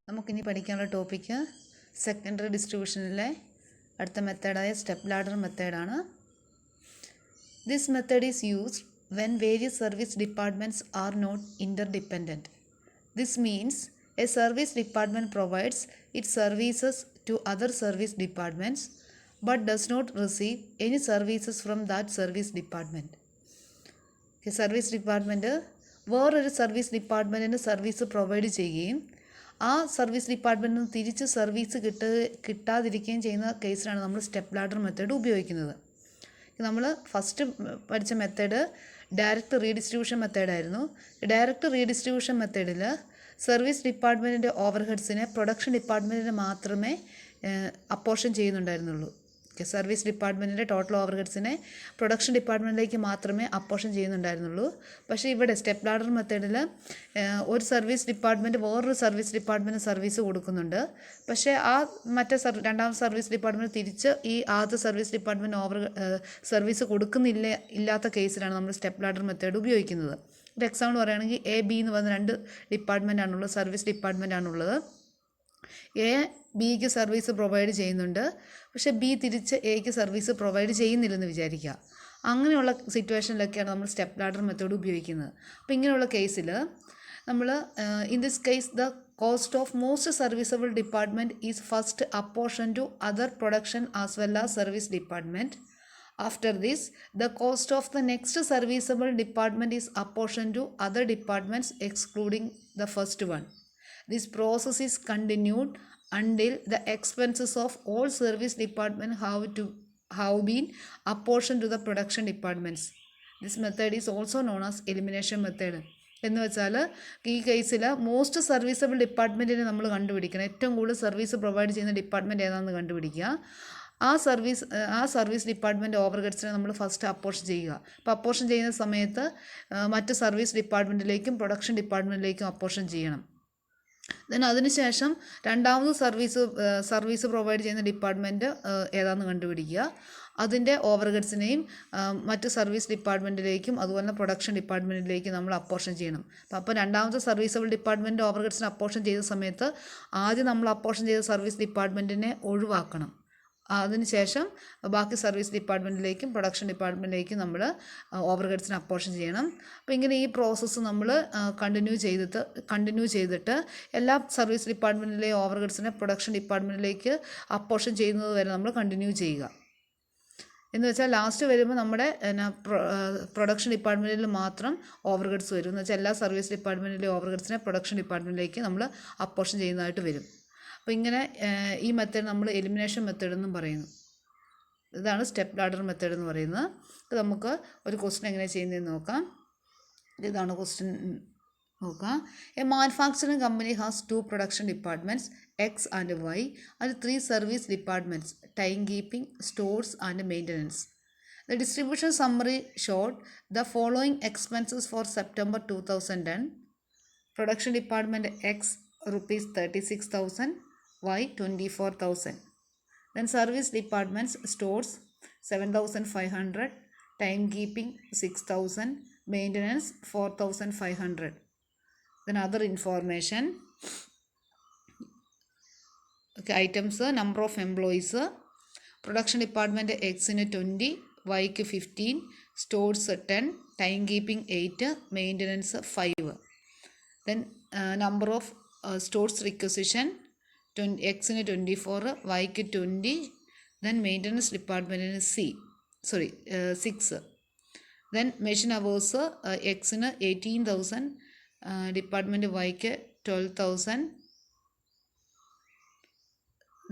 നമുക്കിനി പഠിക്കാനുള്ള topic secondary ഡിസ്ട്രിബ്യൂഷനിലെ അടുത്ത മെത്തേഡായ സ്റ്റെപ്പ് ലാഡർ മെത്തേഡാണ്. This method is used when various service departments are not interdependent. This means a service department provides its services to other service departments but does not receive any services from that service department. Service department വേറൊരു service ഡിപ്പാർട്ട്മെൻറ്റിന് service provide ചെയ്യുകയും ആ service ഡിപ്പാർട്ട്മെൻറ്റിൽ നിന്ന് തിരിച്ച് service കിട്ടാതിരിക്കുകയും ചെയ്യുന്ന കേസിലാണ് നമ്മൾ step ladder method ഉപയോഗിക്കുന്നത്. നമ്മൾ ഫസ്റ്റ് പഠിച്ച മെത്തേഡ് ഡയറക്റ്റ് റീഡിസ്ട്രിബ്യൂഷൻ മെത്തേഡായിരുന്നു. ഡയറക്റ്റ് റീഡിസ്ട്രിബ്യൂഷൻ മെത്തേഡിൽ സർവീസ് ഡിപ്പാർട്ട്മെൻറ്റിൻ്റെ ഓവർഹെഡ്സിനെ പ്രൊഡക്ഷൻ ഡിപ്പാർട്ട്മെൻറ്റിന് മാത്രമേ അപ്പോർഷൻ ചെയ്യുന്നുണ്ടായിരുന്നുള്ളൂ. സർവീസ് ഡിപ്പാർട്ട്മെൻറ്റിൻ്റെ ടോട്ടൽ ഓവർഹെഡ്സിനെ പ്രൊഡക്ഷൻ ഡിപ്പാർട്ട്മെൻറ്റിലേക്ക് മാത്രമേ അപ്പോർഷൻ ചെയ്യുന്നുണ്ടായിരുന്നുള്ളൂ. പക്ഷേ ഇവിടെ സ്റ്റെപ്പ് ലാഡർ മെത്തേഡിൽ ഒരു സർവീസ് ഡിപ്പാർട്ട്മെൻറ്റ് വേറൊരു സർവീസ് ഡിപ്പാർട്ട്മെൻറ്റ് സർവീസ് കൊടുക്കുന്നുണ്ട്. പക്ഷേ ആ രണ്ടാമത്തെ സർവീസ് ഡിപ്പാർട്ട്മെൻറ്റ് തിരിച്ച് ഈ ആദ്യത്തെ സർവീസ് ഡിപ്പാർട്ട്മെൻറ്റ് സർവീസ് ഇല്ലാത്ത കേസിലാണ് നമ്മൾ സ്റ്റെപ്പ് ലാഡർ മെത്തേഡ് ഉപയോഗിക്കുന്നത്. ഒരു എക്സാമ്പിൾ പറയുകയാണെങ്കിൽ എ ബി എന്ന് പറഞ്ഞ രണ്ട് ഡിപ്പാർട്ട്മെൻറ്റാണുള്ളത്, സർവീസ് ഡിപ്പാർട്ട്മെൻറ്റാണുള്ളത്. എ ബിക്ക് സർവീസ് പ്രൊവൈഡ് ചെയ്യുന്നുണ്ട്, പക്ഷേ ബി തിരിച്ച് എക്ക് സർവീസ് പ്രൊവൈഡ് ചെയ്യുന്നില്ലെന്ന് വിചാരിക്കുക. അങ്ങനെയുള്ള സിറ്റുവേഷനിലൊക്കെയാണ് നമ്മൾ സ്റ്റെപ്പ് ലാഡർ മെത്തേഡ് ഉപയോഗിക്കുന്നത്. അപ്പോൾ ഇങ്ങനെയുള്ള കേസിൽ നമ്മൾ in this case the cost of most serviceable department is first apportion to other production as well as service department. After this, the cost of the next serviceable department is apportioned to other departments excluding the first one. This process is continued until the expenses of all service departments have been apportioned to the production departments. This method is also known as elimination method. എന്ന് വെച്ചാൽ ഈ കേസിൽ most serviceable ഡിപ്പാർട്ട്മെൻറ്റിനെ നമ്മൾ കണ്ടുപിടിക്കണം. ഏറ്റവും കൂടുതൽ service provide ചെയ്യുന്ന department ഏതാണെന്ന് കണ്ടുപിടിക്കുക. ആ സർവീസ് ഡിപ്പാർട്ട്മെൻറ്റ് ഓവർഹെഡ്സിനെ നമ്മൾ ഫസ്റ്റ് അപ്പോർഷൻ ചെയ്യുക. അപ്പോൾ അപ്പോർഷൻ ചെയ്യുന്ന സമയത്ത് മറ്റ് സർവീസ് ഡിപ്പാർട്ട്മെൻറ്റിലേക്കും പ്രൊഡക്ഷൻ ഡിപ്പാർട്ട്മെൻറ്റിലേക്കും അപ്പോർഷൻ ചെയ്യണം. അതിനുശേഷം രണ്ടാമത് സർവീസ് പ്രൊവൈഡ് ചെയ്യുന്ന ഡിപ്പാർട്ട്മെൻറ്റ് ഏതാണെന്ന് കണ്ടുപിടിക്കുക. അതിൻ്റെ ഓവർഹെഡ്സിനെയും മറ്റ് സർവീസ് ഡിപ്പാർട്ട്മെൻറ്റിലേക്കും അതുപോലെ പ്രൊഡക്ഷൻ ഡിപ്പാർട്ട്മെൻറ്റിലേക്കും നമ്മൾ അപ്പോർഷൻ ചെയ്യണം. അപ്പോൾ രണ്ടാമത്തെ സർവീസബിൾ ഡിപ്പാർട്ട്മെൻറ്റ് ഓവർഹെഡ്സിനെ അപ്പോർഷൻ ചെയ്ത സമയത്ത് ആദ്യം നമ്മൾ അപ്പോർഷൻ ചെയ്ത സർവീസ് ഡിപ്പാർട്ട്മെൻറ്റിനെ ഒഴിവാക്കണം. അതിനുശേഷം ബാക്കി സർവീസ് ഡിപ്പാർട്ട്മെൻറ്റിലേക്കും പ്രൊഡക്ഷൻ ഡിപ്പാർട്ട്മെൻറ്റിലേക്കും നമ്മൾ ഓവർഹെഡ്സിന് അപ്പോർഷൻ ചെയ്യണം. അപ്പോൾ ഇങ്ങനെ ഈ പ്രോസസ്സ് നമ്മൾ കണ്ടിന്യൂ ചെയ്തിട്ട് എല്ലാ സർവീസ് ഡിപ്പാർട്ട്മെൻറ്റിലെ ഓവർഹെഡ്സിനെ പ്രൊഡക്ഷൻ ഡിപ്പാർട്ട്മെൻറ്റിലേക്ക് അപ്പോർഷൻ ചെയ്യുന്നത് വരെ നമ്മൾ കണ്ടിന്യൂ ചെയ്യുക. എന്ന് വെച്ചാൽ ലാസ്റ്റ് വരുമ്പോൾ നമ്മുടെ പ്രൊഡക്ഷൻ ഡിപ്പാർട്ട്മെൻറ്റിൽ മാത്രം ഓവർഹെഡ്സ് വരും. എന്ന് വെച്ചാൽ എല്ലാ സർവീസ് ഡിപ്പാർട്ട്മെൻറ്റിലെ ഓവർഹെഡ്സിനെ പ്രൊഡക്ഷൻ ഡിപ്പാർട്ട്മെൻറ്റിലേക്ക് നമ്മൾ അപ്പോർഷൻ ചെയ്യുന്നതായിട്ട് വരും. അപ്പോൾ ഇങ്ങനെ ഈ മെത്തേഡ് നമ്മൾ എലിമിനേഷൻ മെത്തേഡ് എന്നും പറയുന്നു. ഇതാണ് സ്റ്റെപ്പ് ലാഡർ മെത്തേഡ് എന്ന് പറയുന്നത്. അപ്പോൾ നമുക്ക് ഒരു ക്വസ്റ്റ്യൻ എങ്ങനെ ചെയ്യുന്നതെന്ന് നോക്കാം. ഇതാണ് ക്വസ്റ്റ്യൻ നോക്കാം. A manufacturing company has 2 production departments X and Y and 3 service departments time keeping, stores and maintenance. The distribution summary showed the following expenses for September 2010. Production department X ₹36,000, Y 24,000. Then service departments stores 7,500, timekeeping 6,000, maintenance 4,500. Then other information. Okay, items number of employees. Production department X in 20, Y 15, stores 10, timekeeping 8, maintenance 5. Then number of stores requisition X in 24, Y 20, then maintenance department in 6. Then machine hours X in 18,000, department Y 12,000.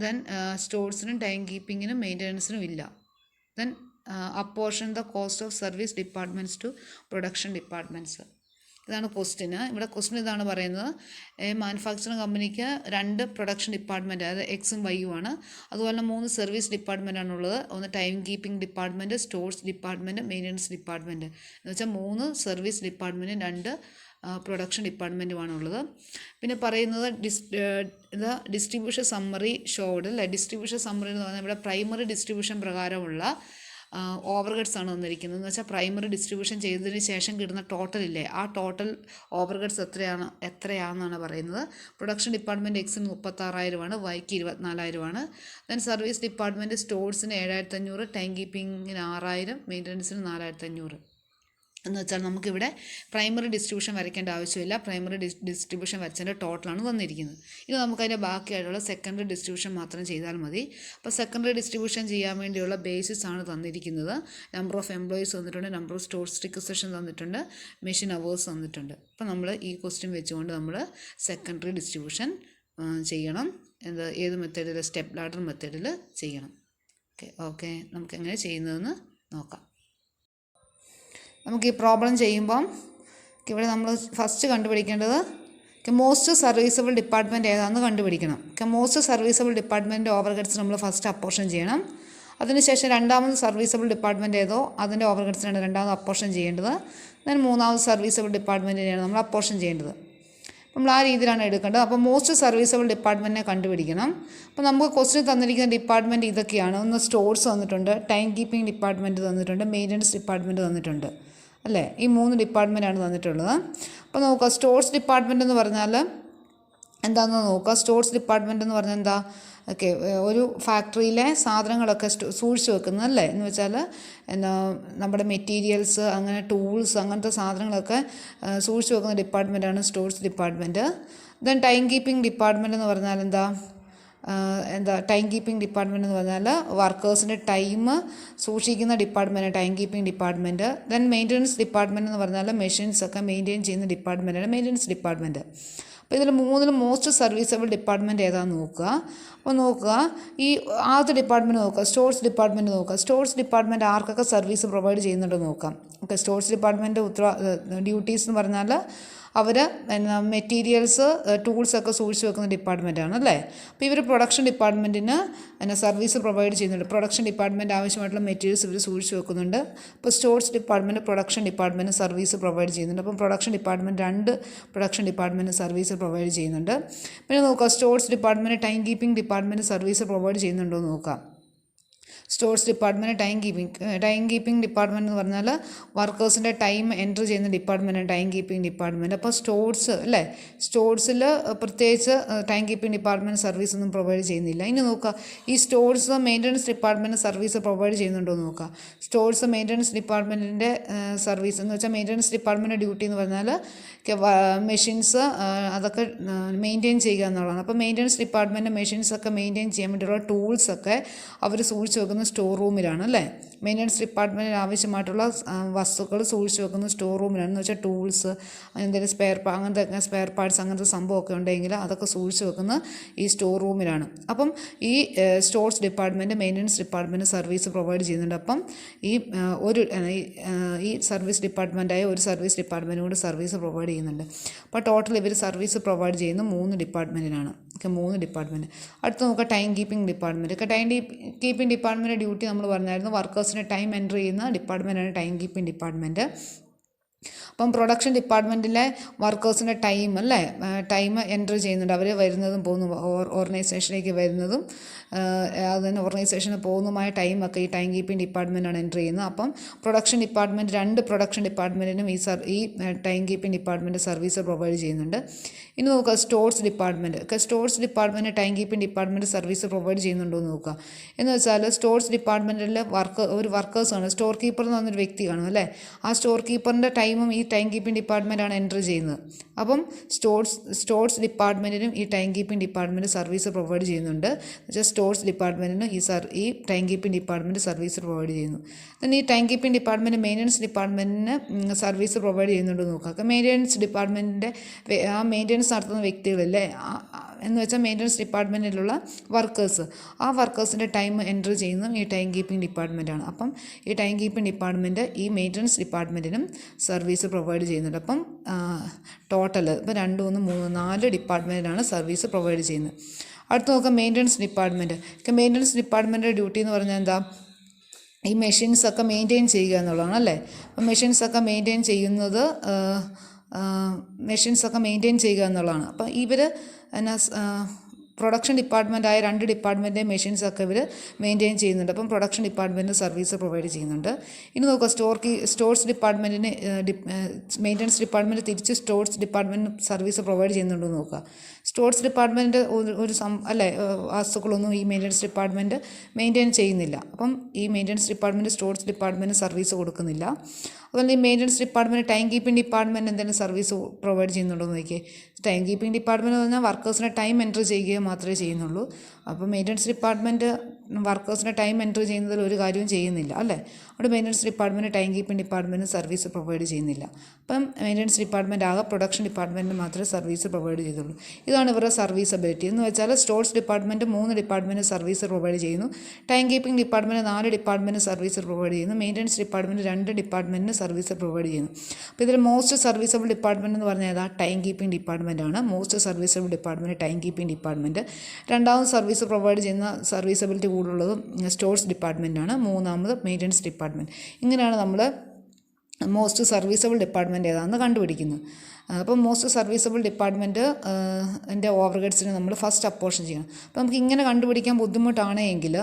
Then stores in time keeping in maintenance illa. Then apportion the cost of service departments to production departments. ഇതാണ് question. ഇവിടെ question ഇതാണ് പറയുന്നത്, manufacturing കമ്പനിക്ക് 2 production department, അതായത് എക്സും വൈയും ആണ്. അതുപോലെ 3 service ഡിപ്പാർട്ട്മെൻറ്റാണുള്ളത്. ഒന്ന് time keeping department, stores department, maintenance department. എന്ന് വെച്ചാൽ 3 സർവീസ് ഡിപ്പാർട്ട്മെൻറ്റും 2 പ്രൊഡക്ഷൻ ഡിപ്പാർട്ട്മെൻറ്റുമാണുള്ളത്. പിന്നെ പറയുന്നത് distribution summary showed. Distribution summary എന്ന് പറഞ്ഞാൽ ഇവിടെ പ്രൈമറി ഡിസ്ട്രിബ്യൂഷൻ പ്രകാരമുള്ള ഓവർഹെഡ്സ് ആണ് തന്നിരിക്കുന്നത്. എന്ന് വെച്ചാൽ പ്രൈമറി ഡിസ്ട്രിബ്യൂഷൻ ചെയ്തതിന് ശേഷം കിട്ടുന്ന ടോട്ടലില്ലേ, ആ ടോട്ടൽ ഓവർഹെഡ്സ് എത്രയാണെന്നാണ് പറയുന്നത്. പ്രൊഡക്ഷൻ ഡിപ്പാർട്ട്മെൻറ്റ് എക്സിന് 36,000 വൈക്ക് 24,000. ദെൻ സർവീസ് ഡിപ്പാർട്ട്മെൻറ്റ് സ്റ്റോഴ്സിന് 7,500, ടൈം കീപ്പിങ്ങിന് 6,000, മെയിൻ്റനൻസിന് 4,500. എന്ന് വെച്ചാൽ നമുക്കിവിടെ പ്രൈമറി ഡിസ്ട്രിബ്യൂഷൻ വരയ്ക്കേണ്ട ആവശ്യമില്ല. പ്രൈമറി ഡിസ്ട്രിബ്യൂഷൻ വരച്ചതിൻ്റെ ടോട്ടലാണ് വന്നിരിക്കുന്നത്. ഇനി നമുക്കതിൻ്റെ ബാക്കിയായിട്ടുള്ള സെക്കൻഡറി ഡിസ്ട്രിബ്യൂഷൻ മാത്രം ചെയ്താൽ മതി. അപ്പോൾ സെക്കൻഡറി ഡിസ്ട്രിബ്യൂഷൻ ചെയ്യാൻ വേണ്ടിയുള്ള ബേസിസ് ആണ് തന്നിരിക്കുന്നത്. നമ്പർ ഓഫ് എംപ്ലോയീസ് തന്നിട്ടുണ്ട്, നമ്പർ ഓഫ് സ്റ്റോർസ് റിക്വസിഷൻ തന്നിട്ടുണ്ട്, മെഷീൻ അവേഴ്സ് തന്നിട്ടുണ്ട്. അപ്പോൾ നമ്മൾ ഈ ക്വസ്റ്റ്യൻ വെച്ചുകൊണ്ട് നമ്മൾ സെക്കൻഡറി ഡിസ്ട്രിബ്യൂഷൻ ചെയ്യണം. ഏത് മെത്തേഡിൽ? സ്റ്റെപ്പ് ലാഡർ മെത്തേഡിൽ ചെയ്യണം. ഓക്കെ നമുക്ക് എങ്ങനെ ചെയ്യുന്നതെന്ന് നോക്കാം. നമുക്ക് ഈ പ്രോബ്ലം ചെയ്യുമ്പം ഇവിടെ നമ്മൾ ഫസ്റ്റ് കണ്ടുപിടിക്കേണ്ടത് മോസ്റ്റ് സർവീസബിൾ ഡിപ്പാർട്ട്മെൻറ്റ് ഏതാണെന്ന് കണ്ടുപിടിക്കണം. മോസ്റ്റ് സർവീസബിൾ ഡിപ്പാർട്ട്മെൻറ്റ് ഓവർഹെഡ്സ് നമ്മൾ ഫസ്റ്റ് അപ്പോർഷൻ ചെയ്യണം. അതിനുശേഷം രണ്ടാമത് സർവീസബിൾ ഡിപ്പാർട്ട്മെൻറ്റ് ഏതോ അതിൻ്റെ ഓവർഹെഡ്സിനാണ് രണ്ടാമത് അപ്പോർഷൻ ചെയ്യേണ്ടത്. ദെൻ മൂന്നാമത് സർവീസബിൾ ഡിപ്പാർട്ട്മെൻറ്റിനെയാണ് നമ്മൾ അപ്പോർഷൻ ചെയ്യേണ്ടത്. നമ്മൾ ആ രീതിയിലാണ് എടുക്കേണ്ടത്. അപ്പോൾ മോസ്റ്റ് സർവീസബിൾ ഡിപ്പാർട്ട്മെൻറ്റിനെ കണ്ടുപിടിക്കണം. അപ്പോൾ നമുക്ക് ക്വസ്റ്റ്യൻ തന്നിരിക്കുന്ന ഡിപ്പാർട്ട്മെൻറ്റ് ഇതൊക്കെയാണ്. ഒന്ന് സ്റ്റോഴ്സ് തന്നിട്ടുണ്ട്, ടൈം കീപ്പിംഗ് ഡിപ്പാർട്ട്മെൻറ്റ് തന്നിട്ടുണ്ട്, മെയിൻ്റനൻസ് ഡിപ്പാർട്ട്മെൻറ്റ് തന്നിട്ടുണ്ട് അല്ലേ. ഈ 3 ഡിപ്പാർട്ട്മെൻറ്റാണ് തന്നിട്ടുള്ളത്. അപ്പോൾ നോക്കുക, സ്റ്റോഴ്സ് ഡിപ്പാർട്ട്മെൻറ്റ് എന്ന് പറഞ്ഞാൽ എന്താണെന്ന് നോക്കുക. സ്റ്റോഴ്സ് ഡിപ്പാർട്ട്മെൻറ്റ് എന്ന് പറഞ്ഞാൽ എന്താ? ഓക്കെ, ഒരു ഫാക്ടറിയിലെ സാധനങ്ങളൊക്കെ സൂക്ഷിച്ച് വെക്കുന്നത് അല്ലേ. എന്ന് വെച്ചാൽ നമ്മുടെ മെറ്റീരിയൽസ്, അങ്ങനെ ടൂൾസ്, അങ്ങനത്തെ സാധനങ്ങളൊക്കെ സൂക്ഷിച്ച് വെക്കുന്ന ഡിപ്പാർട്ട്മെൻറ്റാണ് stores department. Then time keeping department എന്ന് പറഞ്ഞാൽ ടൈം കീപ്പിംഗ് ഡിപ്പാർട്ട്മെൻറ്റ് എന്ന് പറഞ്ഞാൽ വർക്കേഴ്സിൻ്റെ ടൈം സൂക്ഷിക്കുന്ന department time keeping department. Then maintenance department എന്ന് പറഞ്ഞാൽ മെഷീൻസൊക്കെ മെയിൻറ്റെയിൻ ചെയ്യുന്ന ഡിപ്പാർട്ട്മെൻറ്റാണ് മെയിൻ്റനൻസ് ഡിപ്പാർട്ട്മെൻറ്റ്. അപ്പോൾ ഇതിൽ 3 മോസ്റ്റ് സർവീസബിൾ ഡിപ്പാർട്ട്മെൻറ്റ് ഏതാണെന്ന് നോക്കുക. അപ്പോൾ നോക്കുക, ഈ ആദ്യത്തെ ഡിപ്പാർട്ട്മെൻറ്റ് നോക്കുക, സ്റ്റോഴ്സ് ഡിപ്പാർട്ട്മെൻറ്റ് നോക്കുക. സ്റ്റോഴ്സ് ഡിപ്പാർട്ട്മെൻറ്റ് ആർക്കൊക്കെ സർവീസ് പ്രൊവൈഡ് ചെയ്യുന്നുണ്ടെന്ന് നോക്കാം. ഓക്കെ, സ്റ്റോഴ്സ് ഡിപ്പാർട്ട്മെൻറ്റ് ഡ്യൂട്ടീസ് എന്ന് പറഞ്ഞാൽ അവർ മെറ്റീരിയൽസ്, ടൂൾസൊക്കെ സൂക്ഷിച്ച് വെക്കുന്ന ഡിപ്പാർട്ട്മെൻറ്റാണ് അല്ലേ. അപ്പോൾ ഇവർ പ്രൊഡക്ഷൻ ഡിപ്പാർട്ട്മെൻറ്റിന് സർവീസ് പ്രൊവൈഡ് ചെയ്യുന്നുണ്ട്. പ്രൊഡക്ഷൻ ഡിപ്പാർട്ട്മെൻറ്റ് ആവശ്യമായിട്ടുള്ള മെറ്റീരിയൽസ് ഇവർ സൂക്ഷിച്ച് വെക്കുന്നുണ്ട്. അപ്പോൾ stores department production department service provide ചെയ്യുന്നുണ്ട്. അപ്പം production department 2 production department service provide ചെയ്യുന്നുണ്ട്. പിന്നെ നോക്കുക, stores department time keeping department service provide ചെയ്യുന്നുണ്ടോ എന്ന് നോക്കാം. Stores department time keeping department എന്ന് പറഞ്ഞാൽ വർക്കേഴ്സിൻ്റെ ടൈം എൻറ്റർ ചെയ്യുന്ന ഡിപ്പാർട്ട്മെൻറ്റാണ് ടൈം കീപ്പിംഗ് ഡിപ്പാർട്ട്മെൻറ്റ്. അപ്പോൾ സ്റ്റോഴ്സ് അല്ലേ, സ്റ്റോഴ്സിൽ പ്രത്യേകിച്ച് ടൈം കീപ്പിംഗ് ഡിപ്പാർട്ട്മെൻറ്റ് സർവീസ് ഒന്നും പ്രൊവൈഡ് ചെയ്യുന്നില്ല. ഇനി നോക്കുക, ഈ stores maintenance department service provide ചെയ്യുന്നുണ്ടോ എന്ന് നോക്കുക. സ്റ്റോഴ്സ് മെയിൻ്റനൻസ് ഡിപ്പാർട്ട്മെൻറ്റിൻ്റെ സർവീസ് എന്ന് വെച്ചാൽ മെയിൻ്റനൻസ് ഡിപ്പാർട്ട്മെൻറ്റ് ഡ്യൂട്ടി എന്ന് പറഞ്ഞാൽ മെഷീൻസ് അതൊക്കെ മെയിൻറ്റെയിൻ ചെയ്യുക എന്നുള്ളതാണ്. അപ്പോൾ മെയിൻ്റനൻസ് ഡിപ്പാർട്ട്മെൻറ്റ് മെഷീൻസൊക്കെ മെയിൻറ്റെയിൻ ചെയ്യാൻ വേണ്ടിയുള്ള ടൂൾസൊക്കെ അവർ സൂക്ഷിച്ച് വെക്കുന്ന സ്റ്റോർ റൂമിലാണ് അല്ലേ. മെയിൻ്റനൻസ് ഡിപ്പാർട്ട്മെൻറ്റിന് ആവശ്യമായിട്ടുള്ള വസ്തുക്കൾ സൂക്ഷിച്ച് വെക്കുന്ന സ്റ്റോർ റൂമിലാണ്. എന്ന് വെച്ചാൽ ടൂൾസ്, എന്തെങ്കിലും സ്പെയർ പാർട്സ് അങ്ങനത്തെ സംഭവമൊക്കെ ഉണ്ടെങ്കിൽ അതൊക്കെ സൂക്ഷിച്ച് വെക്കുന്ന ഈ സ്റ്റോർ റൂമിലാണ്. അപ്പം ഈ stores department maintenance department service provide ചെയ്യുന്നുണ്ട്. അപ്പം ഈ സർവീസ് ഡിപ്പാർട്ട്മെൻറ്റായ ഒരു സർവീസ് ഡിപ്പാർട്ട്മെൻറ്റും കൂടി സർവീസ് പ്രൊവൈഡ് ചെയ്യുന്നുണ്ട്. അപ്പോൾ ടോട്ടൽ ഇവർ സർവീസ് പ്രൊവൈഡ് ചെയ്യുന്ന 3 ഡിപ്പാർട്ട്മെൻറ്റിനാണ്. 3 ഡിപ്പാർട്ട്മെൻറ്റ്. അടുത്ത് നോക്കുക, time keeping department. Time keeping department duty നമ്മൾ പറഞ്ഞായിരുന്നു, വർക്കേഴ്സിൻ്റെ ടൈം എൻറ്റർ ചെയ്യുന്ന ഡിപ്പാർട്ട്മെൻറ്റാണ് ടൈം കീപ്പിംഗ് ഡിപ്പാർട്ട്മെൻറ്റ്. അപ്പം പ്രൊഡക്ഷൻ ഡിപ്പാർട്ട്മെൻറ്റിലെ വർക്കേഴ്സിൻ്റെ ടൈം അല്ലേ, ടൈം എൻറ്റർ ചെയ്യുന്നുണ്ട്. അവർ വരുന്നതും പോകുന്നതും ഓർഗനൈസേഷനിലേക്ക് വരുന്നതും അതിന് ഓർഗനൈസേഷന് പോകുന്നതുമായ ടൈമൊക്കെ ഈ ടൈം കീപ്പിംഗ് ഡിപ്പാർട്ട്മെൻറ്റാണ് എൻറ്റർ ചെയ്യുന്നത്. അപ്പം പ്രൊഡക്ഷൻ ഡിപ്പാർട്ട്മെൻറ്റ് 2 പ്രൊഡക്ഷൻ ഡിപ്പാർട്ട്മെൻറ്റിനും ഈ time keeping department service provide ചെയ്യുന്നുണ്ട്. ഇനി നോക്കുക, stores department. Stores department time keeping department service provide ചെയ്യുന്നുണ്ടോ എന്ന് നോക്കുക. എന്ന് വെച്ചാൽ സ്റ്റോഴ്സ് ഡിപ്പാർട്ട്മെൻറ്റിലെ ഒരു വർക്കേഴ്സാണ്, സ്റ്റോർ കീപ്പർ എന്ന് പറഞ്ഞൊരു വ്യക്തി കാണും അല്ലേ. ആ സ്റ്റോർ കീപ്പറിൻ്റെ ടൈമും ഈ ടൈം കീപ്പിംഗ് ഡിപ്പാർട്ട്മെൻറ്റാണ് എൻറ്റർ ചെയ്യുന്നത്. അപ്പം സ്റ്റോഴ്സ് ഡിപ്പാർട്ട്മെൻറ്റിനും ഈ time keeping department service provide ചെയ്യുന്നുണ്ട്. എന്നുവെച്ചാൽ സ്റ്റോഴ്സ് ഡിപ്പാർട്ട്മെൻറ്റിനും ഈ time keeping department service provide ചെയ്യുന്നു. ഈ ടൈം കീപ്പിംഗ് ഡിപ്പാർട്ട്മെൻറ്റ് മെയിൻ്റനൻസ് ഡിപ്പാർട്ട്മെൻറ്റിന് സർവീസ് പ്രൊവൈഡ് ചെയ്യുന്നുണ്ടോ നോക്കുക. മെയിൻ്റനൻസ് ഡിപ്പാർട്ട്മെൻറ്റിൻ്റെ ആ മെയിൻ്റനൻസ് നടത്തുന്ന വ്യക്തികളില്ലേ, എന്ന് വെച്ചാൽ മെയിൻ്റനൻസ് ഡിപ്പാർട്ട്മെൻറ്റിലുള്ള വർക്കേഴ്സ്, ആ വർക്കേഴ്സിൻ്റെ ടൈം എൻറ്റർ ചെയ്യുന്നതും ഈ ടൈം കീപ്പിംഗ് ഡിപ്പാർട്ട്മെൻറ്റാണ്. അപ്പം ഈ ടൈം കീപ്പിംഗ് ഡിപ്പാർട്ട്മെൻറ്റ് ഈ മെയിൻ്റനൻസ് ഡിപ്പാർട്ട്മെൻറ്റിനും സർവീസ് പ്രൊവൈഡ് ചെയ്യുന്നുണ്ട്. അപ്പം ടോട്ടൽ ഇപ്പോൾ 2, 3, 4 ഡിപ്പാർട്ട്മെൻറ്റിനാണ് സർവീസ് പ്രൊവൈഡ് ചെയ്യുന്നത്. അടുത്ത് നോക്കാം, മെയിൻ്റനൻസ് ഡിപ്പാർട്ട്മെൻറ്റ്. മെയിൻ്റനൻസ് ഡിപ്പാർട്ട്മെൻറ്റിൻ്റെ ഡ്യൂട്ടി എന്ന് പറഞ്ഞാൽ എന്താ, ഈ മെഷീൻസൊക്കെ മെയിൻറ്റെയിൻ ചെയ്യുക എന്നുള്ളതാണ് അല്ലേ. അപ്പം മെഷീൻസൊക്കെ മെയിൻറ്റെയിൻ ചെയ്യുക എന്നുള്ളതാണ്. അപ്പം ഇവർ പ്രൊഡക്ഷൻ ഡിപ്പാർട്ട്മെൻറ്റായ 2 ഡിപ്പാർട്ട്മെൻറ്റ് മെഷീൻസൊക്കെ ഇവർ മെയിൻറ്റെയിൻ ചെയ്യുന്നുണ്ട്. അപ്പം പ്രൊഡക്ഷൻ ഡിപ്പാർട്ട്മെൻറ്റ് സർവീസ് പ്രൊവൈഡ് ചെയ്യുന്നുണ്ട്. ഇനി നോക്കുക, സ്റ്റോർസ് ഡിപ്പാർട്ട്മെൻറ്റിന് മെയിൻ്റനൻസ് ഡിപ്പാർട്ട്മെൻറ്റ് തിരിച്ച് സ്റ്റോർസ് ഡിപ്പാർട്ട്മെൻറ്റ് സർവീസ് പ്രൊവൈഡ് ചെയ്യുന്നുണ്ടോ എന്ന് നോക്കുക. സ്റ്റോർസ് ഡിപ്പാർട്ട്മെൻറ്റ് വസ്തുക്കളൊന്നും ഈ മെയിൻ്റനൻസ് ഡിപ്പാർട്ട്മെൻറ്റ് മെയിൻറ്റെയിൻ ചെയ്യുന്നില്ല. അപ്പം ഈ maintenance department stores department service കൊടുക്കുന്നില്ല. അതുപോലെ ഈ maintenance department time keeping department എന്തെങ്കിലും സർവീസ് പ്രൊവൈഡ് ചെയ്യുന്നുണ്ടോ എന്ന് നോക്കിയേ. ടൈം കീപ്പിംഗ് ഡിപ്പാർട്ട്മെൻറ്റ് എന്ന് പറഞ്ഞാൽ വർക്കേഴ്സിനെ ടൈം എൻട്രി ചെയ്യുക മാത്രമേ ചെയ്യുന്നുള്ളൂ. അപ്പോൾ മെയിൻ്റനൻസ് ഡിപ്പാർട്ട്മെൻറ്റ് വർക്കേഴ്സിനെ ടൈം എൻട്രി ചെയ്യുന്നതിൽ ഒരു കാര്യവും ചെയ്യുന്നില്ല, അല്ലേ? അവിടെ maintenance department time keeping department service provide ചെയ്യുന്നില്ല. അപ്പം മെയിൻ്റനൻസ് ഡിപ്പാർട്ട്മെൻറ്റ് ആകെ പ്രൊഡക്ഷൻ ഡിപ്പാർട്ട്മെൻറ്റ് മാത്രമേ സർവീസ് പ്രൊവൈഡ് ചെയ്തുള്ളൂ. ഇതാണ് ഇവരുടെ സർവീസബിലിറ്റി എന്ന് വെച്ചാൽ stores department 3 department service provide ചെയ്യുന്നു. Time keeping department 4 department service provide ചെയ്യുന്നു. മെയിൻ്റനൻസ് ഡിപ്പാർട്ട്മെൻറ്റ് 2 ഡിപ്പാർട്ട്മെൻറ്റിന് സർവീസ് പ്രൊവൈഡ് ചെയ്യുന്നു. അപ്പോൾ ഇതിൽ മോസ്റ്റ് സർവീസബിൾ ഡിപ്പാർട്ട്മെൻറ്റ് എന്ന് പറഞ്ഞാൽ ഏതാ? ടൈം കീപ്പിംഗ് ഡിപ്പാർട്ട്മെൻറ്റ് ആണ്. Most serviceable department time keeping department. രണ്ടാമത് സർവീസ് പ്രൊവൈഡ് ചെയ്യുന്ന സർവീസബിലിറ്റി കൂടുതലുള്ളത് സ്റ്റോർസ് ഡിപ്പാർട്ട്മെൻറ്റ് ആണ്. മൂന്നാമത് മെയിൻ്റനൻസ് ഡിപ്പാർട്ട്മെൻറ്റ്. ഇങ്ങനെയാണ് നമ്മൾ മോസ്റ്റ് സർവീസബിൾ ഡിപ്പാർട്ട്മെൻറ്റ് ഏതാണെന്ന് കണ്ടുപിടിക്കുന്നത്. അപ്പം മോസ്റ്റ് സർവീസബിൾ ഡിപ്പാർട്ട്മെൻറ്റ് എൻ്റെ ഓവർഹെഡ്സിന് നമ്മൾ ഫസ്റ്റ് അപ്പോർഷൻ ചെയ്യണം. അപ്പോൾ നമുക്ക് ഇങ്ങനെ കണ്ടുപിടിക്കാൻ ബുദ്ധിമുട്ടാണെങ്കിൽ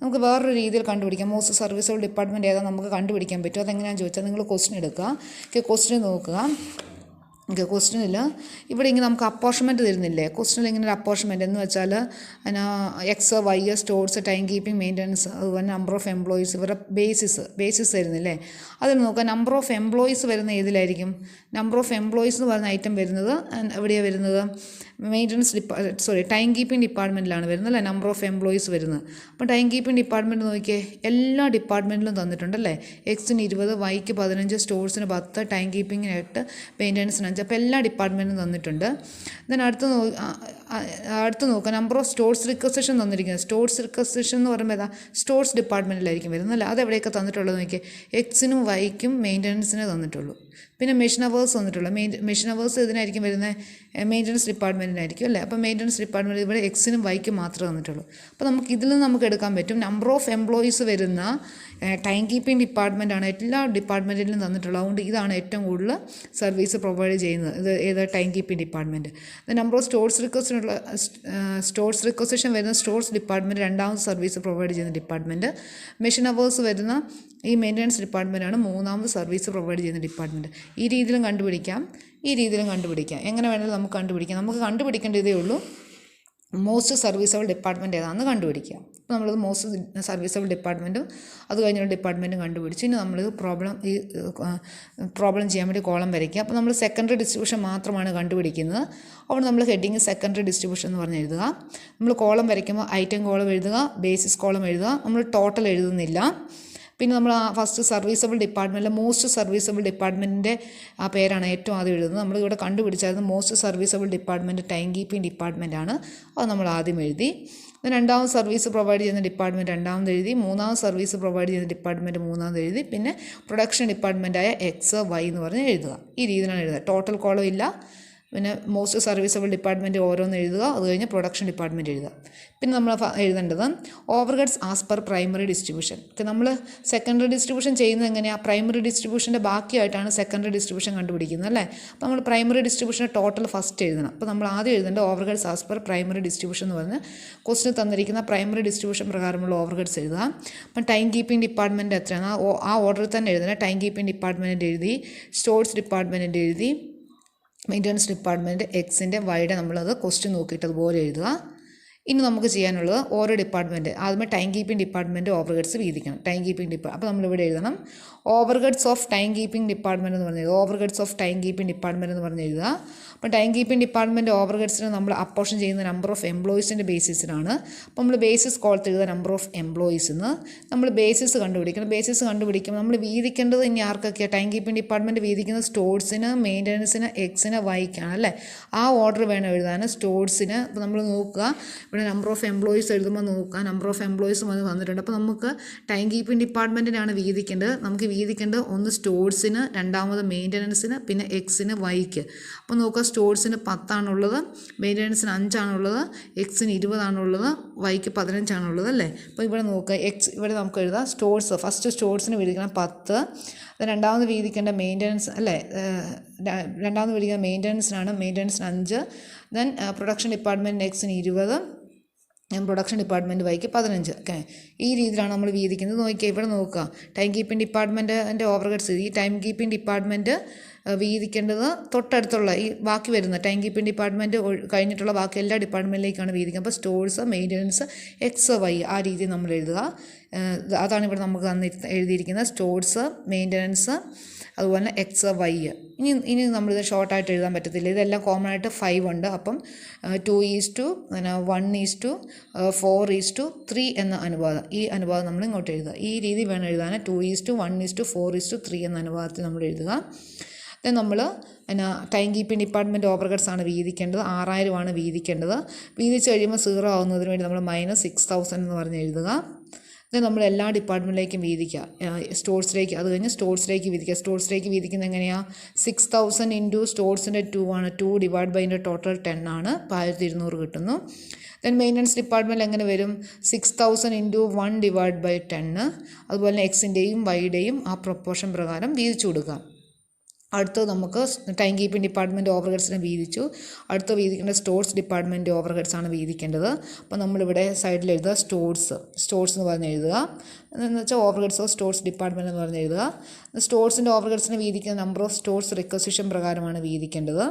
നമുക്ക് വേറൊരു രീതിയിൽ കണ്ടുപിടിക്കാം. മോസ്റ്റ് സർവീസബിൾ ഡിപ്പാർട്ട്മെൻറ്റ് ഏതാ നമുക്ക് കണ്ടുപിടിക്കാൻ പറ്റും. അതെങ്ങനെയാണെന്ന് ചോദിച്ചാൽ നിങ്ങൾ ക്വസ്റ്റ്യൻ എടുക്കുക. ക്വസ്റ്റ്യൻ നോക്കുക. ക്വസ്റ്റ്യനിൽ ഇവിടെ ഇങ്ങനെ നമുക്ക് അപ്പോർഷൻമെൻറ്റ് തരുന്നില്ലേ? ക്വസ്റ്റ്യനിൽ ഇങ്ങനെ ഒരു അപ്പോർഷൻമെൻറ്റ് എന്ന് വെച്ചാൽ X Y stores time keeping maintenance അതുപോലെ നമ്പർ ഓഫ് എംപ്ലോയീസ് ഇവരുടെ ബേസിസ് തരുന്നില്ലേ? അതിൽ നോക്കുക. നമ്പർ ഓഫ് എംപ്ലോയീസ് വരുന്ന ഏതിലായിരിക്കും? നമ്പർ ഓഫ് എംപ്ലോയീസ് എന്ന് പറയുന്ന ഐറ്റം വരുന്നത് എവിടെയാണ് വരുന്നത്? ടൈം കീപ്പിംഗ് ഡിപ്പാർട്ട്മെൻറ്റിലാണ് വരുന്നത്, അല്ലേ? നമ്പർ ഓഫ് എംപ്ലോയീസ് വരുന്നത്. അപ്പോൾ ടൈം കീപ്പിംഗ് ഡിപ്പാർട്ട്മെൻറ്റ് നോക്കിയേ, എല്ലാ ഡിപ്പാർട്ട്മെൻറ്റിലും തന്നിട്ടുണ്ടല്ലേ? എക്സിന് 20, വൈക്ക് 15, സ്റ്റോഴ്സിന് 10, ടൈം കീപ്പിങ്ങിന് 8, മെയിൻ്റനൻസിന് 5. അപ്പോൾ എല്ലാ ഡിപ്പാർട്ട്മെൻറ്റും തന്നിട്ടുണ്ട്. ദെൻ അടുത്ത് നോക്കുക. നമ്പർ ഓഫ് സ്റ്റോഴ്സ് റിക്വസിഷൻ തന്നിരിക്കുന്നത്. സ്റ്റോഴ്സ് റിക്വസിഷൻ എന്ന് പറയുമ്പോൾ ഏതാ? സ്റ്റോഴ്സ് ഡിപ്പാർട്ട്മെൻറ്റിലായിരിക്കും വരുന്നത്, അല്ലേ? അതെവിടെയൊക്കെ തന്നിട്ടുള്ളത് നോക്കിയേ. എക്സിനും വൈക്കും മെയിൻ്റനൻസിനെ തന്നിട്ടുള്ളൂ. പിന്നെ മെഷീൻ അവേഴ്സ് തന്നിട്ടുള്ളൂ. മെഷീൻ അവേഴ്സ് ഇതിനായിരിക്കും വരുന്നത്? മെയിൻ്റനൻസ് ഡിപ്പാർട്ട്മെൻറ്റിനായിരിക്കും, അല്ലേ? അപ്പോൾ മെയിൻ്റനൻസ് ഡിപ്പാർട്ട്മെൻറ്റ് ഇവിടെ എക്സിനും വൈക്കും മാത്രമേ തന്നിട്ടുള്ളൂ. അപ്പോൾ നമുക്ക് ഇതിൽ നിന്ന് നമുക്ക് എടുക്കാൻ പറ്റും നമ്പർ ഓഫ് എംപ്ലോയീസ് വരുന്ന ടൈം കീപ്പിംഗ് ഡിപ്പാർട്ട്മെൻറ്റാണ് എല്ലാ ഡിപ്പാർട്ട്മെൻറ്റിലും തന്നിട്ടുള്ളത്. അതുകൊണ്ട് ഇതാണ് ഏറ്റവും കൂടുതൽ സർവീസ് പ്രൊവൈഡ് ചെയ്യുന്നത്. ഇത് ഏത്? Time keeping department. Number of stores requisition വരുന്ന സ്റ്റോർസ് ഡിപ്പാർട്ട്മെൻറ്റ് രണ്ടാമത് സർവീസ് പ്രൊവൈഡ് ചെയ്യുന്ന ഡിപ്പാർട്ട്മെൻറ്റ്. മെഷീൻ അവേഴ്സ് വരുന്ന ഈ മെയിൻ്റനൻസ് ഡിപ്പാർട്ട്മെൻറ്റാണ് മൂന്നാമത് സർവീസ് പ്രൊവൈഡ് ചെയ്യുന്ന ഡിപ്പാർട്ട്മെൻറ്റ്. ഈ രീതിയിലും കണ്ടുപിടിക്കാം, എങ്ങനെ വേണമെങ്കിലും നമുക്ക് കണ്ടുപിടിക്കാം. നമുക്ക് കണ്ടുപിടിക്കേണ്ട ഇതേ ഉള്ളൂ, മോസ്റ്റ് സർവീസബിൾ ഡിപ്പാർട്ട്മെൻറ്റ് ഏതാണെന്ന് കണ്ടുപിടിക്കാം. അപ്പോൾ നമ്മളത് മോസ്റ്റ് സർവീസബിൾ ഡിപ്പാർട്ട്മെൻറ്റും അത് കഴിഞ്ഞുള്ള ഡിപ്പാർട്ട്മെൻറ്റും കണ്ടുപിടിച്ച് ഇനി നമ്മൾ പ്രോബ്ലം ചെയ്യാൻ വേണ്ടി കോളം വരയ്ക്കുക. അപ്പോൾ നമ്മൾ സെക്കൻഡറി ഡിസ്ട്രിബ്യൂഷൻ മാത്രമാണ് കണ്ടുപിടിക്കുന്നത്. അവിടെ നമ്മൾ ഹെഡിങ് സെക്കൻഡറി ഡിസ്ട്രിബ്യൂഷൻ എന്ന് പറഞ്ഞ് എഴുതുക. നമ്മൾ കോളം വരയ്ക്കുമ്പോൾ ഐറ്റം കോളം എഴുതുക, ബേസിസ് കോളം എഴുതുക. നമ്മൾ ടോട്ടൽ എഴുതുന്നില്ല. പിന്നെ നമ്മൾ ഫസ്റ്റ് സർവീസബിൾ ഡിപ്പാർട്ട്മെൻറ്റിലെ മോസ്റ്റ് സർവീസബിൾ ഡിപ്പാർട്ട്മെൻറ്റിൻ്റെ ആ പേരാണ് ഏറ്റവും ആദ്യം എഴുതുന്നത്. നമ്മളിവിടെ കണ്ടുപിടിച്ചായിരുന്നു most serviceable department time keeping ഡിപ്പാർട്ട്മെൻറ്റാണ്. അത് നമ്മൾ ആദ്യം എഴുതി. രണ്ടാമത് സർവീസ് പ്രൊവൈഡ് ചെയ്യുന്ന ഡിപ്പാർട്ട്മെൻറ്റ് രണ്ടാമത് എഴുതി. മൂന്നാമത് സർവീസ് പ്രൊവൈഡ് ചെയ്യുന്ന ഡിപ്പാർട്ട്മെൻറ്റ് മൂന്നാമത് എഴുതി. പിന്നെ പ്രൊഡക്ഷൻ ഡിപ്പാർട്ട്മെൻറ്റായ എക്സ് വൈ എന്ന് പറഞ്ഞ് എഴുതുക. ഈ രീതിയിലാണ് എഴുതുക. ടോട്ടൽ കോളം ഇല്ല. പിന്നെ മോസ്റ്റ് സർവീസബിൾ ഡിപ്പാർട്ട്മെൻറ്റ് ഓരോന്ന് എഴുതുക. അത് കഴിഞ്ഞ് പ്രൊഡക്ഷൻ ഡിപ്പാർട്ട്മെൻറ്റ് എഴുതുക. പിന്നെ നമ്മൾ എഴുതേണ്ടത് overheads as per primary distribution. നമ്മൾ സെക്കൻഡറി ഡിസ്ട്രിബ്യൂഷൻ ചെയ്യുന്നത് എങ്ങനെയാണ്? പ്രൈമറി ഡിസ്ട്രിബ്യൂഷൻ്റെ ബാക്കിയായിട്ടാണ് സെക്കൻഡറി ഡിസ്ട്രിബ്യൂഷൻ കണ്ടുപിടിക്കുന്നത്, അല്ലേ? അപ്പോൾ നമ്മൾ പ്രൈമറി ഡിസ്ട്രിബ്യൂഷൻ്റെ ടോട്ടൽ ഫസ്റ്റ് എഴുതണം. അപ്പോൾ നമ്മൾ ആദ്യം എഴുതേണ്ട overheads as per primary distribution എന്ന് പറഞ്ഞ് ക്വസ്റ്റ്യൻ തന്നിരിക്കുന്ന പ്രൈമറി ഡിസ്ട്രിബ്യൂഷൻ പ്രകാരമുള്ള ഓവർഹെഡ്സ് എഴുതുക. അപ്പം ടൈം കീപ്പിംഗ് ഡിപ്പാർട്ട്മെൻറ്റ് എത്രയാണ് ആ ഓർഡറിൽ തന്നെ എഴുതണം. ടൈം കീപ്പിംഗ് ഡിപ്പാർട്ട്മെൻറ്റിൻ്റെ എഴുതി, സ്റ്റോർസ് ഡിപ്പാർട്ട്മെൻറ്റിൻ്റെ എഴുതി, മെയിൻ്റനൻസ് ഡിപ്പാർട്ട്മെൻറ്റ് എക്സിൻ്റെ വൈയുടെ നമ്മളത് ക്വസ്റ്റ്യൻ നോക്കിയിട്ട് അതുപോലെ എഴുതുക. ഇനി നമുക്ക് ചെയ്യാനുള്ളത് ഓരോ ഡിപ്പാർട്ട്മെൻറ്റ് ആദ്യമേ ടൈം കീപ്പിംഗ് ഡിപ്പാർട്ട്മെൻറ്റ് ഓവർഹെഡ്സ് വീതിക്കണം. ടൈം കീപ്പിംഗ് അപ്പോൾ നമ്മളിവിടെ എഴുതണം overheads of time keeping department എന്ന് പറഞ്ഞ് overheads of time keeping department എന്ന് പറഞ്ഞ് എഴുതുക. അപ്പോൾ ടൈം കീപ്പിംഗ് ഡിപ്പാർട്ട്മെൻറ്റ് ഓവർഹെഡ്സിന് നമ്മൾ അപ്പോർഷൻ ചെയ്യുന്ന നമ്പർ ഓഫ് എംപ്ലോയീസിൻ്റെ ബേസിസിലാണ്. അപ്പോൾ നമ്മൾ ബേസിസ് കോളത്ത് എഴുതുക നമ്പർ ഓഫ് എംപ്ലോയീസ് എന്ന്. നമ്മൾ ബേസിസ് കണ്ടുപിടിക്കണം. ബേസിസ് കണ്ടുപിടിക്കുമ്പോൾ നമ്മൾ വീതിക്കേണ്ടത് ഇനി ആർക്കൊക്കെയാണ്? ടൈം കീപ്പിംഗ് ഡിപ്പാർട്ട്മെൻറ്റ് വീതിക്കുന്നത് സ്റ്റോഴ്സിന്, മെയിൻ്റനൻസിന്, എക്സിന്, വൈക്കാണ്, അല്ലേ? ആ ഓർഡർ വേണം എഴുതാൻ. സ്റ്റോഴ്സിന് ഇപ്പോൾ നമ്മൾ നോക്കുക, ഇവിടെ നമ്പർ ഓഫ് എംപ്ലോയീസ് എഴുതുമ്പോൾ നോക്കുക, നമ്പർ ഓഫ് എംപ്ലോയീസും അത് വന്നിട്ടുണ്ട്. അപ്പോൾ നമുക്ക് ടൈം കീപ്പിംഗ് ഡിപ്പാർട്ട്മെൻറ്റിനാണ് വീതിക്കേണ്ടത്. നമുക്ക് വീതിക്കേണ്ടത് ഒന്ന് സ്റ്റോഴ്സിന്, രണ്ടാമത് മെയിൻ്റനൻസിന്, പിന്നെ എക്സിന്, വൈക്ക്. അപ്പോൾ നോക്കുക, സ്റ്റോഴ്സിന് 10 ആണുള്ളത്, മെയിൻ്റനൻസിന് 5 ആണുള്ളത്, എക്സിന് 20 ആണുള്ളത്, വൈക്ക് 15 ആണുള്ളത്, അല്ലേ? അപ്പോൾ ഇവിടെ നോക്കുക, ഇവിടെ നമുക്ക് എഴുതാം സ്റ്റോഴ്സ്. ഫസ്റ്റ് സ്റ്റോഴ്സിന് വീതിക്കണം 10. രണ്ടാമത് വീതിക്കേണ്ട മെയിൻ്റനൻസ്, അല്ലേ? രണ്ടാമത് വീതിക്കേണ്ട മെയിൻ്റനൻസിനാണ്. മെയിൻ്റനൻസിന് 5. ദെൻ പ്രൊഡക്ഷൻ ഡിപ്പാർട്ട്മെൻറ്റ് എക്സിന് 20. പ്രൊഡക്ഷൻ ഡിപ്പാർട്ട്മെൻറ്റ് വൈക്ക് 15. ഓക്കെ, ഈ രീതിയിലാണ് നമ്മൾ വീതിക്കുന്നത്. നോക്കിയാൽ ഇവിടെ നോക്കുക, ടൈം കീപ്പിംഗ് ഡിപ്പാർട്ട്മെൻറ്റിൻ്റെ ഓവർഹെഡ്സ്. ഈ ടൈം കീപ്പിംഗ് ഡിപ്പാർട്ട്മെൻറ്റ് വീതിക്കേണ്ടത് തൊട്ടടുത്തുള്ള ഈ ബാക്കി വരുന്ന ടൈം കീപ്പിംഗ് ഡിപ്പാർട്ട്മെൻറ്റ് കഴിഞ്ഞിട്ടുള്ള ബാക്കി എല്ലാ ഡിപ്പാർട്ട്മെൻറ്റിലേക്കാണ് വീതിക്കുക. അപ്പോൾ സ്റ്റോഴ്സ്, മെയിൻ്റനൻസ്, എക്സ് വൈ ആ രീതിയിൽ നമ്മൾ എഴുതുക. അതാണ് ഇവിടെ നമുക്ക് എഴുതിയിരിക്കുന്നത്. സ്റ്റോഴ്സ്, മെയിൻ്റനൻസ്, അതുപോലെ എക്സ് വൈ. ഇനി നമ്മളിത് ഷോർട്ടായിട്ട് എഴുതാൻ പറ്റത്തില്ല. ഇതെല്ലാം കോമൺ ആയിട്ട് 5 ഉണ്ട്. അപ്പം 2:1:4:3 എന്ന അനുപാതം, ഈ അനുപാതം നമ്മൾ ഇങ്ങോട്ട് എഴുതുക. ഈ രീതി വേണം എഴുതാൻ. 2:1:4:3 എന്ന അനുപാതത്തിൽ നമ്മൾ എഴുതുക. ദെൻ നമ്മൾ ടൈം കീപ്പിംഗ് ഡിപ്പാർട്ട്മെൻറ്റ് ഓവർഹെഡ്സ് ആണ് വീതിക്കേണ്ടത്. 6000 ആണ് വീതിക്കേണ്ടത്. വീതിച്ച് കഴിയുമ്പോൾ 0 ആവുന്നതിന് വേണ്ടി നമ്മൾ -6000 എന്ന് പറഞ്ഞ് എഴുതുക. ഇത് നമ്മൾ എല്ലാ ഡിപ്പാർട്ട്മെൻറ്റിലേക്കും വീതിക്കുക. സ്റ്റോഴ്സിലേക്ക്, അത് കഴിഞ്ഞ് സ്റ്റോഴ്സിലേക്ക് വീതിക്കുക. സ്റ്റോഴ്സിലേക്ക് വീതിക്കുന്നത് എങ്ങനെയാണ്? 6000 ഇൻറ്റു സ്റ്റോഴ്സിൻ്റെ 2 ആണ്. 2 ഡിവൈഡ് ബൈ ടോട്ടൽ 10 ആണ്. അപ്പോൾ 1200 കിട്ടുന്നു. ദെൻ മെയിൻ്റനൻസ് ഡിപ്പാർട്ട്മെൻറ്റിൽ എങ്ങനെ വരും? 6000 ഇൻറ്റു 1 ഡിവൈഡ് ബൈ 10. അതുപോലെ എക്സിൻ്റെയും വൈയുടെയും ആ പ്രൊപ്പോർഷൻ പ്രകാരം വീതിച്ചു കൊടുക്കാം. അടുത്തത് നമുക്ക് ടൈം കീപ്പിംഗ് ഡിപ്പാർട്ട്മെൻറ്റ് ഓവർഹെഡ്സിനെ വീതിച്ചു. അടുത്ത് വീതിക്കേണ്ട സ്റ്റോഴ്സ് ഡിപ്പാർട്ട്മെൻറ്റ് ഓവർഹെഡ്സ് ആണ് വീതിക്കേണ്ടത്. അപ്പോൾ നമ്മളിവിടെ സൈഡിൽ എഴുതുക സ്റ്റോഴ്സ് എന്ന് പറഞ്ഞ് എഴുതുക. എന്ന് വെച്ചാൽ ഓവർഹെഡ്സ് ഓഫ് സ്റ്റോഴ്സ് ഡിപ്പാർട്ട്മെൻറ്റ് എന്ന് പറഞ്ഞ് എഴുതുക. സ്റ്റോഴ്സിൻ്റെ ഓവർഹെഡ്സിനെ വീതിക്കുന്ന നമ്പർ ഓഫ് സ്റ്റോഴ്സ് റിക്വസിഷൻ പ്രകാരമാണ് വീതിക്കേണ്ടത്.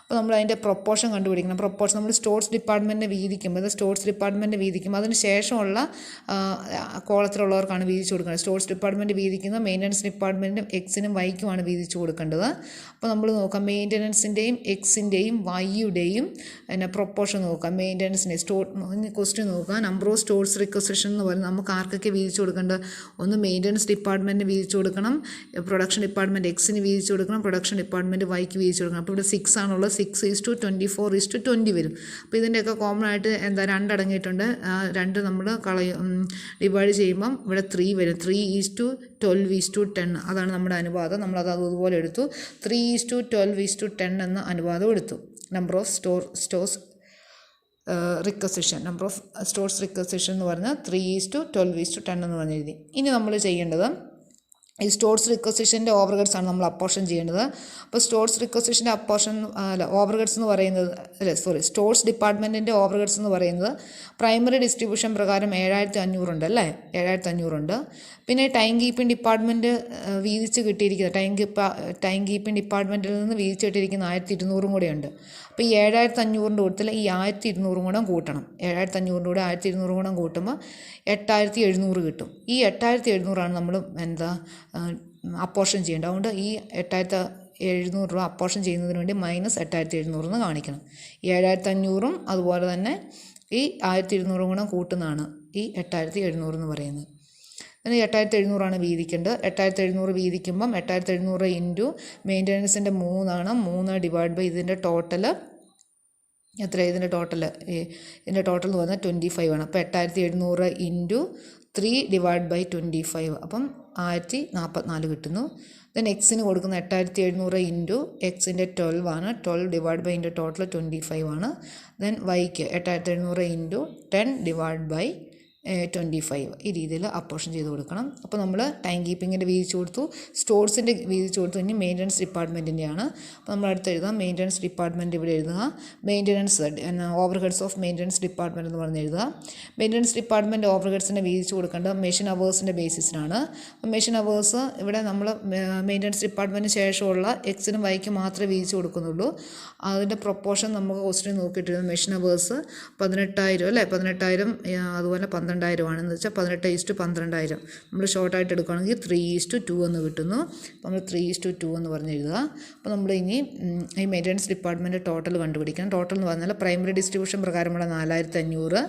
അപ്പോൾ നമ്മൾ അതിൻ്റെ പ്രൊപ്പോർഷൻ കണ്ടുപിടിക്കണം. പ്രൊപ്പോർഷൻ നമ്മൾ സ്റ്റോഴ്സ് ഡിപ്പാർട്ട്മെൻറ്റിനെ വീതിക്കുമ്പോൾ അതിന് ശേഷമുള്ള കോളത്തിലുള്ളവർക്കാണ് വീതിച്ചു കൊടുക്കേണ്ടത്. സ്റ്റോഴ്സ് ഡിപ്പാർട്ട്മെൻറ്റ് വീതിക്കുന്ന മെയിൻ്റനൻസ് ഡിപ്പാർട്ട്മെൻറ്റും എക്സിനും വൈക്കുമാണ് വീതിച്ചു കൊടുക്കേണ്ടത്. അപ്പോൾ നമ്മൾ നോക്കാം, മെയിൻ്റനൻസിൻ്റെയും എക്സിൻ്റെയും വൈയുടെയും പ്രൊപ്പോർഷൻ നോക്കാം. മെയിൻ്റനൻസിൻ്റെ ക്വസ്റ്റ്യൻ നോക്കുക. നമ്പർ ഓഫ് സ്റ്റോഴ്സ് റിക്വസിഷൻ എന്ന് പറയുന്നത് നമുക്ക് ആർക്കൊക്കെ വീതിച്ചു കൊടുക്കേണ്ടത്? ഒന്ന് മെയിൻ്റനൻസ് ഡിപ്പാർട്ട്മെൻറ്റിന് വീതിച്ചു കൊടുക്കണം, പ്രൊഡക്ഷൻ ഡിപ്പാർട്ട്മെൻറ്റ് എക്സിന് വീതിച്ചു കൊടുക്കണം, പ്രൊഡക്ഷൻ ഡിപ്പാർട്ട്മെൻറ്റ് വൈക്ക് വീതിച്ചു കൊടുക്കണം. അപ്പോൾ ഇവിടെ 6 ആണുള്ളത്. 6:24:20 വരും. അപ്പോൾ ഇതിൻ്റെയൊക്കെ കോമൺ ആയിട്ട് 2 അടങ്ങിയിട്ടുണ്ട്. 2 നമ്മൾ ഡിവൈഡ് ചെയ്യുമ്പം ഇവിടെ 3 വരും. 3:12:10 അതാണ് നമ്മുടെ അനുപാതം. നമ്മളത് അതുപോലെ എടുത്തു. 3:12:10 എന്ന അനുപാതം എടുത്തു. നമ്പർ ഓഫ് സ്റ്റോഴ്സ് റിക്വസിഷൻ എന്ന് പറഞ്ഞാൽ 3:12:10 എന്ന് പറഞ്ഞ് എഴുതി. ഇനി നമ്മൾ ചെയ്യേണ്ടത് ഈ സ്റ്റോഴ്സ് റിക്വസിഷൻ്റെ ഓവർഹെഡ്സ് ആണ് നമ്മൾ അപ്പോർഷൻ ചെയ്യേണ്ടത്. അപ്പോൾ സ്റ്റോഴ്സ് റിക്വസിഷൻ്റെ ഓവർഹെഡ്സ് എന്ന് പറയുന്നത് സ്റ്റോഴ്സ് ഡിപ്പാർട്ട്മെൻറ്റിൻ്റെ ഓവർഹെഡ്സ് എന്ന് പറയുന്നത് പ്രൈമറി ഡിസ്ട്രിബ്യൂഷൻ പ്രകാരം 7500 ഉണ്ട് അല്ലേ? 7500 ഉണ്ട്. പിന്നെ ടൈം കീപ്പിംഗ് ഡിപ്പാർട്ട്മെൻറ്റ് വീതിച്ച് കിട്ടിയിരിക്കുന്നത് ടൈം കീപ്പിംഗ് ഡിപ്പാർട്ട്മെൻറ്റിൽ നിന്ന് വീതിച്ച് കിട്ടിയിരിക്കുന്ന 1200 കൂടെ ഉണ്ട്. അപ്പോൾ ഈ 7500 കൂട്ടത്തിൽ ഈ 1200 കൂടെ കൂട്ടണം. 7500 കൂടെ 1200 കൂടെ കൂട്ടുമ്പോൾ 8700 കിട്ടും. ഈ 8700 ആണ് നമ്മൾ അപ്പോർഷൻ ചെയ്യേണ്ടത്. അതുകൊണ്ട് ഈ 8700 രൂപ അപ്പോർഷൻ ചെയ്യുന്നതിന് വേണ്ടി -8700 എന്ന് കാണിക്കണം. ഈ 7500 അതുപോലെ തന്നെ ഈ 1200 കൂടെ കൂട്ടുന്നതാണ് ഈ 8700 എന്ന് പറയുന്നത്. അതിന് 8700 ആണ് വീതിക്കേണ്ടത്. 8700 വീതിക്കുമ്പം 8700 ഇൻറ്റു മെയിൻ്റനൻസിൻ്റെ 3 ആണ്. 3 ഡിവൈഡ് ബൈ ഇതിൻ്റെ ടോട്ടൽ എത്ര? ഇതിൻ്റെ ടോട്ടൽ എന്ന് പറഞ്ഞാൽ 25 ആണ്. അപ്പോൾ 8700 ഇൻറ്റു 3 ഡിവൈഡ് ബൈ 25 അപ്പം 1044 കിട്ടുന്നു. ദെൻ എക്സിന് കൊടുക്കുന്ന 8700 ഇൻറ്റു എക്സിൻ്റെ 12 ആണ്. 12 ഡിവൈഡ് ബൈ ഇതിൻ്റെ ടോട്ടൽ 25 ആണ്. ദെൻ വൈക്ക് 8700 ഇൻറ്റു 10 ഡിവൈഡ് ബൈ 25 ഈ രീതിയിൽ അപ്പോർഷൻ ചെയ്ത് കൊടുക്കണം. അപ്പോൾ നമ്മൾ ടൈം കീപ്പിങ്ങിൻ്റെ വീതിച്ചു കൊടുത്തു, സ്റ്റോഴ്സിൻ്റെ വീതിച്ചു കൊടുത്തു. ഇനി മെയിൻ്റനൻസ് ഡിപ്പാർട്ട്മെൻറ്റിൻ്റെയാണ്. അപ്പോൾ നമ്മൾ അടുത്ത് എഴുതാം മെയിൻ്റനൻസ് ഡിപ്പാർട്ട്മെൻറ്റ്. ഇവിടെ എഴുതുക maintenance overheads of maintenance department എന്ന് പറഞ്ഞ് എഴുതുക. മെയിൻ്റനൻസ് ഡിപ്പാർട്ട്മെൻറ്റ് ഓവർഹെഡ്സിനെ വീതിച്ചു കൊടുക്കേണ്ടത് മെഷീൻ അവേഴ്സിൻ്റെ ബേസിസിലാണ്. മെഷീൻ അവേഴ്സ് ഇവിടെ നമ്മൾ മെയിൻ്റനൻസ് ഡിപ്പാർട്ട്മെൻറ്റിന് ശേഷമുള്ള എക്സിനും വൈക്കും മാത്രമേ വീതിച്ചു കൊടുക്കുന്നുള്ളൂ. അതിൻ്റെ പ്രൊപ്പോർഷൻ നമുക്ക് ക്വസ്റ്റ്യൻ നോക്കിയിട്ടിരുന്നു. മെഷീൻ അവേഴ്സ് 18,000 അല്ലേ? 18,000 അതുപോലെ 12,000 ആണെന്ന് വെച്ചാൽ 18:12,000. നമ്മൾ ഷോർട്ടായിട്ട് എടുക്കുകയാണെങ്കിൽ 3:2 എന്ന് കിട്ടുന്നു. അപ്പോൾ നമ്മൾ 3:2 എന്ന് പറഞ്ഞ് എഴുതുക. അപ്പോൾ നമ്മൾ ഇനി ഈ മെയിൻ്റനൻസ് ഡിപ്പാർട്ട്മെൻറ്റ് ടോട്ടൽ കണ്ടുപിടിക്കണം. ടോട്ടൽ എന്ന് പറഞ്ഞാൽ പ്രൈമറി ഡിസ്ട്രിബ്യൂഷൻ പ്രകാരമുള്ള 4500.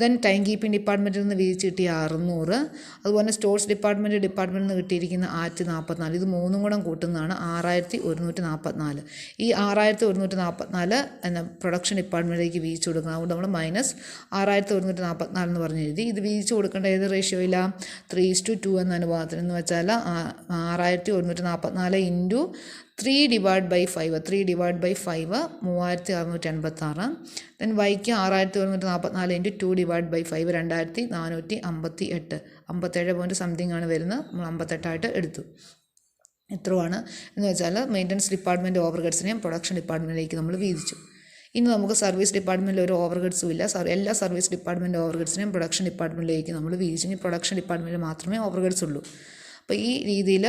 ദെൻ ടൈം കീപ്പിംഗ് ഡിപ്പാർട്ട്മെൻറ്റിൽ നിന്ന് വീതിച്ച് കിട്ടിയ 600. അതുപോലെ സ്റ്റോഴ്സ് ഡിപ്പാർട്ട്മെൻറ്റിൽ നിന്ന് കിട്ടിയിരിക്കുന്ന 1044. ഇത് 3 കൂടെ കൂട്ടുന്നതാണ് 6144. ഈ 6144 എന്ന പ്രൊഡക്ഷൻ ഡിപ്പാർട്ട്മെൻറ്റിലേക്ക് വീതിച്ച് കൊടുക്കണം. അതുകൊണ്ട് നമ്മൾ -6144 എന്ന് പറഞ്ഞ് എഴുതി. ഇത് വീതിച്ച് കൊടുക്കേണ്ട ഏത് റേഷ്യോയില്ല? 3:2 എന്ന അനുപാതത്തിൽ. എന്ന് വെച്ചാൽ 6144 ഇൻറ്റു 3 ഡിവൈഡ് ബൈ 5 3686. ദെൻ വൈക്ക് 6144 into 2 divide by 5 2458. 57 point something ആണ് വരുന്നത്. നമ്മൾ 58 എടുത്തു. ഇത്രയാണ് എന്ന് വെച്ചാൽ മെയിൻ്റനൻസ് ഡിപ്പാർട്ട്മെൻറ്റ് ഓവർഹെഡ്സിനെയും പ്രൊഡക്ഷൻ ഡിപ്പാർട്ട്മെൻറ്റിലേക്ക് നമ്മൾ വീതിച്ചു. ഇനി നമുക്ക് സർവീസ് ഡിപ്പാർട്ട്മെൻറ്റിൽ ഒരു ഓവർ ഹെഡ്സും ഇല്ല. എല്ലാ സർവീസ് ഡിപ്പാർട്ട്മെൻറ്റ് ഓവർ ഹെഡ്സിനെയും പ്രൊഡക്ഷൻ ഡിപ്പാർട്ട്മെൻറ്റിലേക്ക് നമ്മൾ വീതിച്ച് പ്രൊഡക്ഷൻ ഡിപ്പാർട്ട്മെൻറ്റിൽ മാത്രമേ ഓവർ ഹെഡ്സ് ഉള്ളൂ. അപ്പോൾ ഈ രീതിയിൽ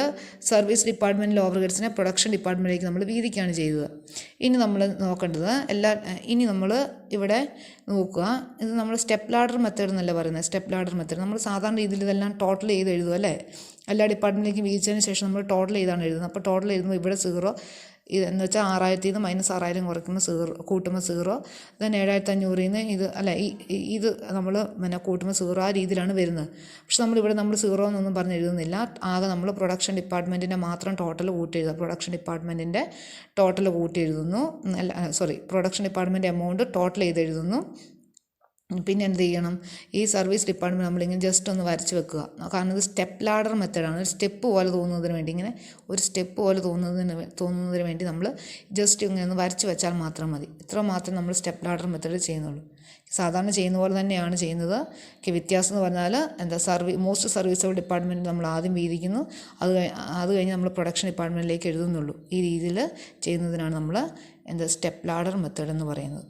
സർവീസ് ഡിപ്പാർട്ട്മെൻറ്റിൽ ഓവർ ഹെഡ്സിനെ പ്രൊഡക്ഷൻ ഡിപ്പാർട്ട്മെൻറ്റിലേക്ക് നമ്മൾ വീതിക്കുകയാണ് ചെയ്തത്. ഇനി നമ്മൾ നോക്കേണ്ടത് ഇനി നമ്മൾ ഇവിടെ നോക്കുക, ഇത് നമ്മൾ സ്റ്റെപ്പ് ലാഡർ മെത്തേഡ് എന്നല്ല പറയുന്നത്. സ്റ്റെപ്പ് ലാഡർ മെത്തേഡ് നമ്മൾ സാധാരണ രീതിയിൽ ഇതെല്ലാം ടോട്ടൽ ചെയ്ത് എഴുതും അല്ലേ. എല്ലാ ഡിപ്പാർട്ട്മെൻറ്റിലേക്ക് വീതിച്ചതിന് ശേഷം നമ്മൾ ടോട്ടൽ ചെയ്താണ് എഴുതുന്നത്. അപ്പോൾ ടോട്ടൽ എഴുതുമ്പോൾ ഇവിടെ 0 എന്ന് വെച്ചാൽ 6000 നിന്ന് -6000 കുറയ്ക്കുമ്പോൾ 0 കൂട്ടുമ്പോൾ 0, then 7500 ഇത് അല്ല ഇത് നമ്മൾ കൂട്ടുമ്പോൾ 0 ആ രീതിയിലാണ് വരുന്നത്. പക്ഷെ നമ്മളിവിടെ 0 എന്നൊന്നും പറഞ്ഞ് എഴുതുന്നില്ല. ആകെ നമ്മൾ പ്രൊഡക്ഷൻ ഡിപ്പാർട്ട്മെൻറ്റിൻ്റെ മാത്രം ടോട്ടൽ കൂട്ടി എഴുതുക. പ്രൊഡക്ഷൻ ഡിപ്പാർട്ട്മെൻറ്റിൻ്റെ ടോട്ടൽ കൂട്ടി എഴുതുന്നു. പ്രൊഡക്ഷൻ ഡിപ്പാർട്ട്മെൻറ്റ് എമൗണ്ട് ടോട്ടൽ ചെയ്ത് എഴുതുന്നു. പിന്നെ എന്ത് ചെയ്യണം, ഈ സർവീസ് ഡിപ്പാർട്ട്മെൻറ്റ് നമ്മളിങ്ങനെ ജസ്റ്റ് ഒന്ന് വരച്ച് വെക്കുക. കാരണം ഇത് സ്റ്റെപ്പ് ലാഡർ മെത്തേഡാണ്. ഒരു സ്റ്റെപ്പ് പോലെ തോന്നുന്നതിന് വേണ്ടി, ഇങ്ങനെ ഒരു സ്റ്റെപ്പ് പോലെ തോന്നുന്നതിന് വേണ്ടി നമ്മൾ ജസ്റ്റ് ഇങ്ങനെ ഒന്ന് വരച്ച് വെച്ചാൽ മാത്രം മതി. ഇത്ര മാത്രം നമ്മൾ സ്റ്റെപ്പ് ലാഡർ മെത്തേഡ് ചെയ്യുന്നുള്ളൂ. സാധാരണ ചെയ്യുന്ന പോലെ തന്നെയാണ് ചെയ്യുന്നത്. വ്യത്യാസം എന്ന് പറഞ്ഞാൽ മോസ്റ്റ് സർവീസബിൾ ഡിപ്പാർട്ട്മെൻറ്റ് നമ്മൾ ആദ്യം വീതിക്കുന്നു, അത് കഴിഞ്ഞ് നമ്മൾ പ്രൊഡക്ഷൻ ഡിപ്പാർട്ട്മെൻറ്റിലേക്ക് എഴുതുന്നുള്ളൂ. ഈ രീതിയിൽ ചെയ്യുന്നതിനാണ് നമ്മൾ സ്റ്റെപ്പ് ലാഡർ മെത്തേഡ് എന്ന് പറയുന്നത്.